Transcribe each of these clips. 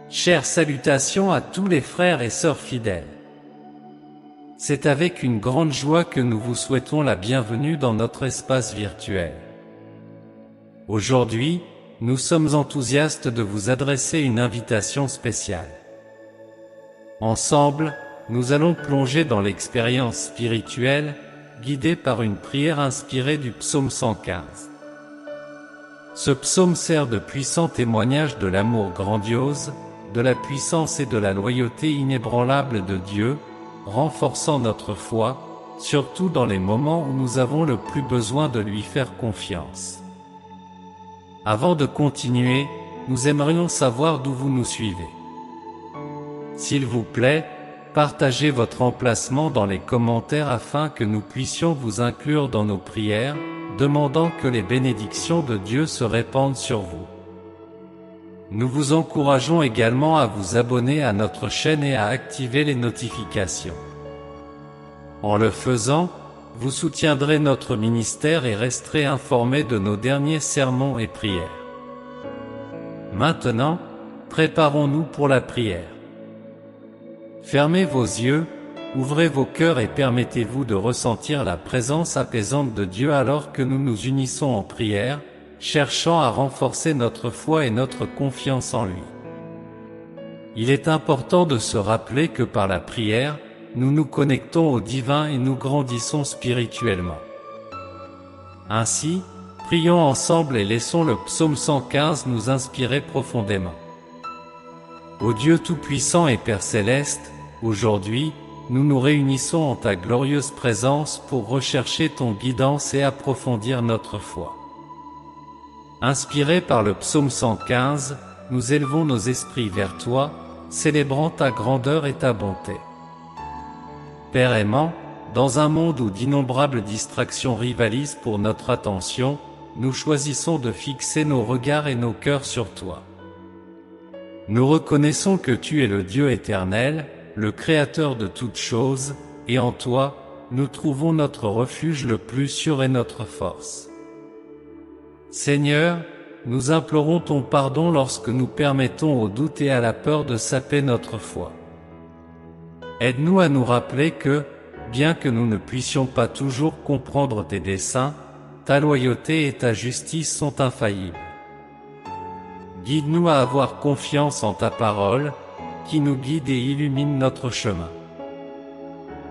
Chères salutations à tous les frères et sœurs fidèles. C'est avec une grande joie que nous vous souhaitons la bienvenue dans notre espace virtuel. Aujourd'hui, nous sommes enthousiastes de vous adresser une invitation spéciale. Ensemble, nous allons plonger dans l'expérience spirituelle, guidée par une prière inspirée du psaume 115. Ce psaume sert de puissant témoignage de l'amour grandiose, de la puissance et de la loyauté inébranlable de Dieu, renforçant notre foi, surtout dans les moments où nous avons le plus besoin de lui faire confiance. Avant de continuer, nous aimerions savoir d'où vous nous suivez. S'il vous plaît, partagez votre emplacement dans les commentaires afin que nous puissions vous inclure dans nos prières, demandant que les bénédictions de Dieu se répandent sur vous. Nous vous encourageons également à vous abonner à notre chaîne et à activer les notifications. En le faisant, vous soutiendrez notre ministère et resterez informés de nos derniers sermons et prières. Maintenant, préparons-nous pour la prière. Fermez vos yeux, ouvrez vos cœurs et permettez-vous de ressentir la présence apaisante de Dieu alors que nous nous unissons en prière, cherchant à renforcer notre foi et notre confiance en lui. Il est important de se rappeler que par la prière, nous nous connectons au divin et nous grandissons spirituellement. Ainsi, prions ensemble et laissons le psaume 115 nous inspirer profondément. Ô Dieu Tout-Puissant et Père Céleste, aujourd'hui, nous nous réunissons en ta glorieuse présence pour rechercher ton guidance et approfondir notre foi. Inspirés par le psaume 115, nous élevons nos esprits vers toi, célébrant ta grandeur et ta bonté. Père aimant, dans un monde où d'innombrables distractions rivalisent pour notre attention, nous choisissons de fixer nos regards et nos cœurs sur toi. Nous reconnaissons que tu es le Dieu éternel, le Créateur de toutes choses, et en toi, nous trouvons notre refuge le plus sûr et notre force. Seigneur, nous implorons ton pardon lorsque nous permettons au doute et à la peur de saper notre foi. Aide-nous à nous rappeler que, bien que nous ne puissions pas toujours comprendre tes desseins, ta loyauté et ta justice sont infaillibles. Guide-nous à avoir confiance en ta parole, qui nous guide et illumine notre chemin.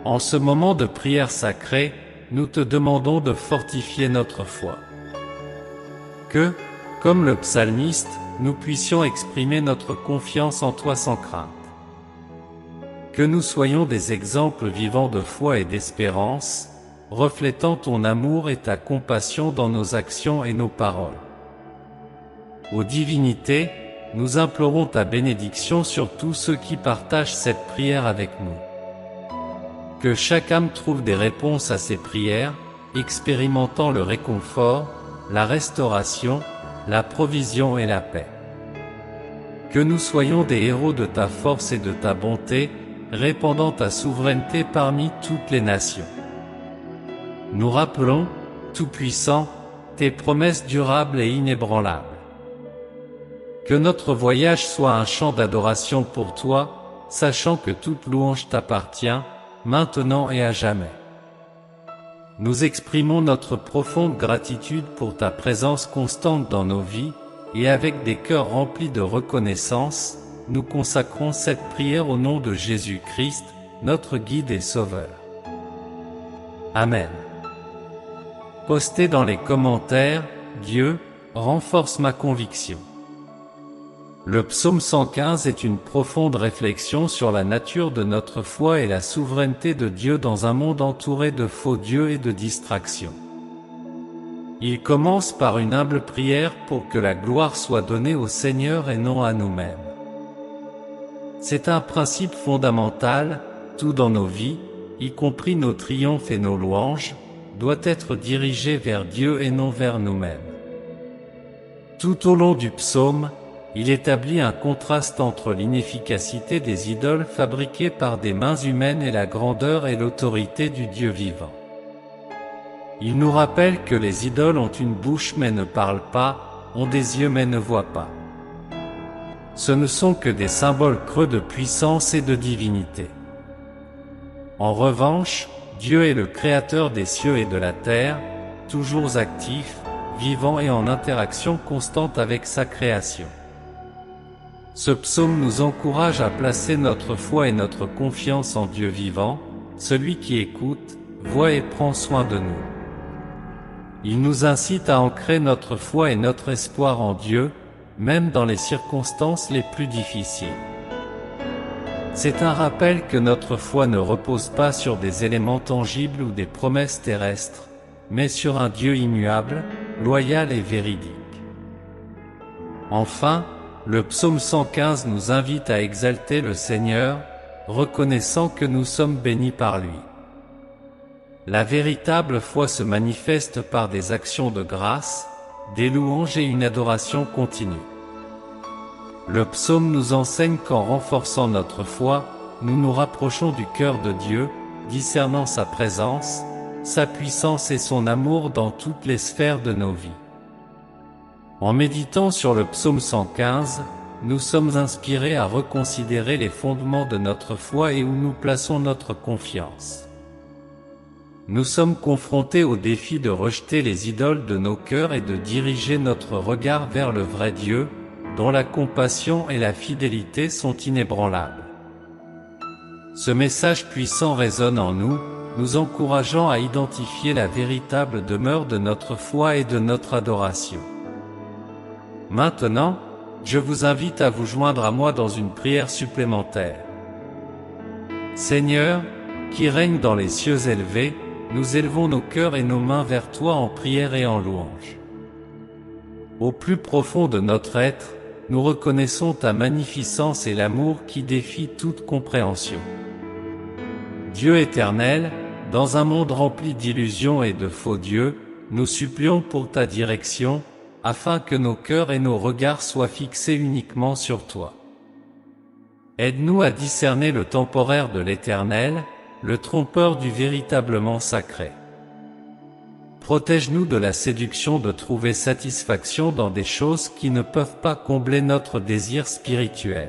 En ce moment de prière sacrée, nous te demandons de fortifier notre foi. Que, comme le psalmiste, nous puissions exprimer notre confiance en toi sans crainte. Que nous soyons des exemples vivants de foi et d'espérance, reflétant ton amour et ta compassion dans nos actions et nos paroles. Ô divinité, nous implorons ta bénédiction sur tous ceux qui partagent cette prière avec nous. Que chaque âme trouve des réponses à ses prières, expérimentant le réconfort, la restauration, la provision et la paix. Que nous soyons des héros de ta force et de ta bonté, répandant ta souveraineté parmi toutes les nations. Nous rappelons, Tout-Puissant, tes promesses durables et inébranlables. Que notre voyage soit un chant d'adoration pour toi, sachant que toute louange t'appartient, maintenant et à jamais. Nous exprimons notre profonde gratitude pour ta présence constante dans nos vies, et avec des cœurs remplis de reconnaissance, nous consacrons cette prière au nom de Jésus-Christ, notre guide et sauveur. Amen. Postez dans les commentaires, Dieu, renforce ma conviction. Le psaume 115 est une profonde réflexion sur la nature de notre foi et la souveraineté de Dieu dans un monde entouré de faux dieux et de distractions. Il commence par une humble prière pour que la gloire soit donnée au Seigneur et non à nous-mêmes. C'est un principe fondamental, tout dans nos vies, y compris nos triomphes et nos louanges, doit être dirigé vers Dieu et non vers nous-mêmes. Tout au long du psaume, il établit un contraste entre l'inefficacité des idoles fabriquées par des mains humaines et la grandeur et l'autorité du Dieu vivant. Il nous rappelle que les idoles ont une bouche mais ne parlent pas, ont des yeux mais ne voient pas. ce ne sont que des symboles creux de puissance et de divinité. En revanche, Dieu est le créateur des cieux et de la terre, toujours actif, vivant et en interaction constante avec sa création. Ce psaume nous encourage à placer notre foi et notre confiance en Dieu vivant, celui qui écoute, voit et prend soin de nous. Il nous incite à ancrer notre foi et notre espoir en Dieu, même dans les circonstances les plus difficiles. C'est un rappel que notre foi ne repose pas sur des éléments tangibles ou des promesses terrestres, mais sur un Dieu immuable, loyal et véridique. Enfin, le psaume 115 nous invite à exalter le Seigneur, reconnaissant que nous sommes bénis par lui. La véritable foi se manifeste par des actions de grâce, des louanges et une adoration continue. Le psaume nous enseigne qu'en renforçant notre foi, nous nous rapprochons du cœur de Dieu, discernant sa présence, sa puissance et son amour dans toutes les sphères de nos vies. En méditant sur le psaume 115, nous sommes inspirés à reconsidérer les fondements de notre foi et où nous plaçons notre confiance. Nous sommes confrontés au défi de rejeter les idoles de nos cœurs et de diriger notre regard vers le vrai Dieu, dont la compassion et la fidélité sont inébranlables. Ce message puissant résonne en nous, nous encourageant à identifier la véritable demeure de notre foi et de notre adoration. Maintenant, je vous invite à vous joindre à moi dans une prière supplémentaire. Seigneur, qui règne dans les cieux élevés, nous élevons nos cœurs et nos mains vers toi en prière et en louange. Au plus profond de notre être, nous reconnaissons ta magnificence et l'amour qui défie toute compréhension. Dieu éternel, dans un monde rempli d'illusions et de faux dieux, nous supplions pour ta direction, afin que nos cœurs et nos regards soient fixés uniquement sur toi. Aide-nous à discerner le temporaire de l'éternel, le trompeur du véritablement sacré. Protège-nous de la séduction de trouver satisfaction dans des choses qui ne peuvent pas combler notre désir spirituel.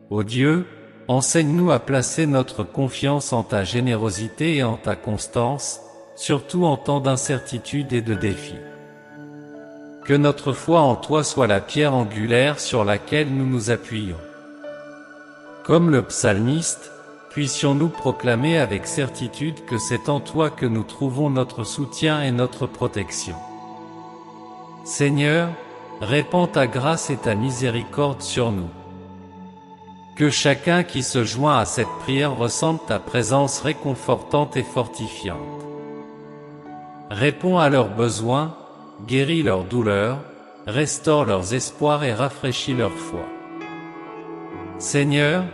Ô Dieu, enseigne-nous à placer notre confiance en ta générosité et en ta constance, surtout en temps d'incertitude et de défis. Que notre foi en toi soit la pierre angulaire sur laquelle nous nous appuyons. Comme le psalmiste, puissions-nous proclamer avec certitude que c'est en toi que nous trouvons notre soutien et notre protection. Seigneur, répands ta grâce et ta miséricorde sur nous. Que chacun qui se joint à cette prière ressente ta présence réconfortante et fortifiante. Réponds à leurs besoins, guéris leurs douleurs, restaure leurs espoirs et rafraîchis leur foi. Seigneur,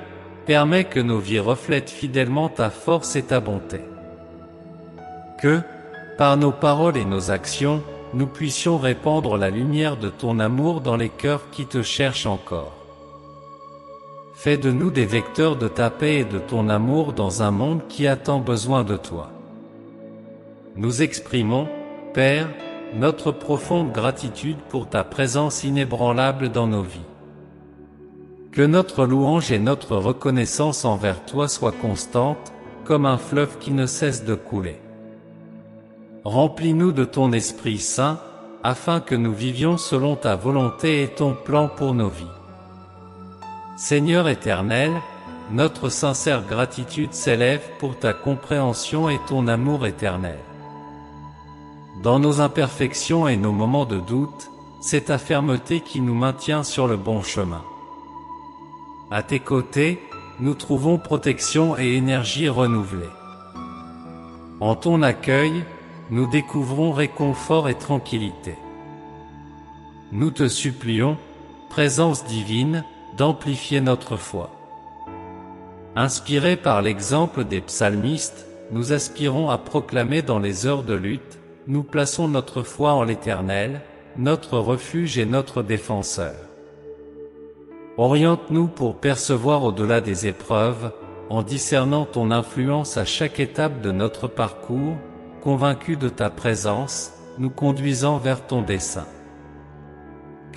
permets que nos vies reflètent fidèlement ta force et ta bonté. Que, par nos paroles et nos actions, nous puissions répandre la lumière de ton amour dans les cœurs qui te cherchent encore. Fais de nous des vecteurs de ta paix et de ton amour dans un monde qui a tant besoin de toi. Nous exprimons, Père, notre profonde gratitude pour ta présence inébranlable dans nos vies. Que notre louange et notre reconnaissance envers toi soient constantes, comme un fleuve qui ne cesse de couler. Remplis-nous de ton Esprit Saint, afin que nous vivions selon ta volonté et ton plan pour nos vies. Seigneur éternel, notre sincère gratitude s'élève pour ta compréhension et ton amour éternel. Dans nos imperfections et nos moments de doute, c'est ta fermeté qui nous maintient sur le bon chemin. À tes côtés, nous trouvons protection et énergie renouvelée. En ton accueil, nous découvrons réconfort et tranquillité. Nous te supplions, présence divine, d'amplifier notre foi. Inspirés par l'exemple des psalmistes, nous aspirons à proclamer dans les heures de lutte, nous plaçons notre foi en l'Éternel, notre refuge et notre défenseur. Oriente-nous pour percevoir au-delà des épreuves, en discernant ton influence à chaque étape de notre parcours, convaincus de ta présence, nous conduisant vers ton dessein.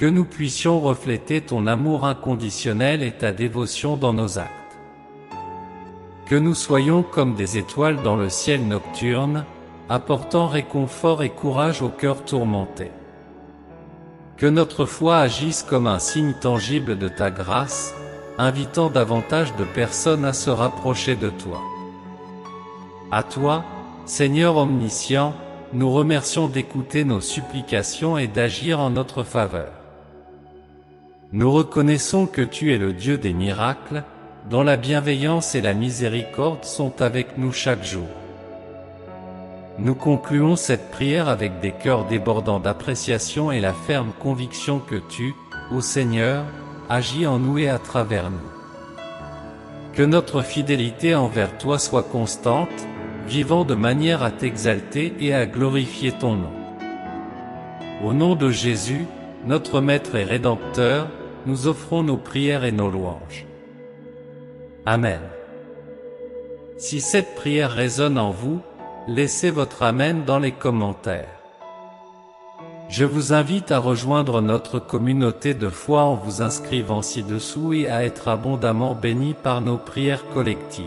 Que nous puissions refléter ton amour inconditionnel et ta dévotion dans nos actes. Que nous soyons comme des étoiles dans le ciel nocturne, apportant réconfort et courage au cœur tourmenté. Que notre foi agisse comme un signe tangible de ta grâce, invitant davantage de personnes à se rapprocher de toi. À toi, Seigneur omniscient, nous remercions d'écouter nos supplications et d'agir en notre faveur. Nous reconnaissons que tu es le Dieu des miracles, dont la bienveillance et la miséricorde sont avec nous chaque jour. Nous concluons cette prière avec des cœurs débordants d'appréciation et la ferme conviction que tu, ô Seigneur, agis en nous et à travers nous. Que notre fidélité envers toi soit constante, vivant de manière à t'exalter et à glorifier ton nom. Au nom de Jésus, notre Maître et Rédempteur, nous offrons nos prières et nos louanges. Amen. Si cette prière résonne en vous, laissez votre Amen dans les commentaires. Je vous invite à rejoindre notre communauté de foi en vous inscrivant ci-dessous et à être abondamment bénis par nos prières collectives.